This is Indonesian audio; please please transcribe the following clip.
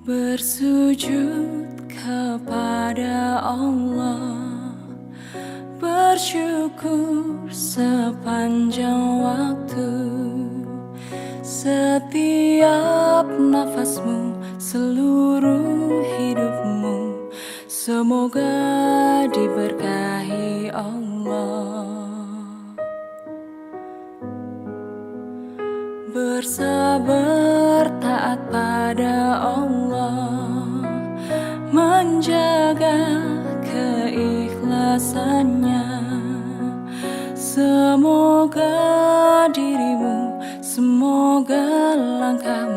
Bersujud kepada Allah, bersyukur sepanjang waktu. Setiap nafasmu, seluruh hidupmu, semoga diberkahi Allah. Bersabar taat pada Allah, menjaga keikhlasannya. Semoga dirimu, semoga langkahmu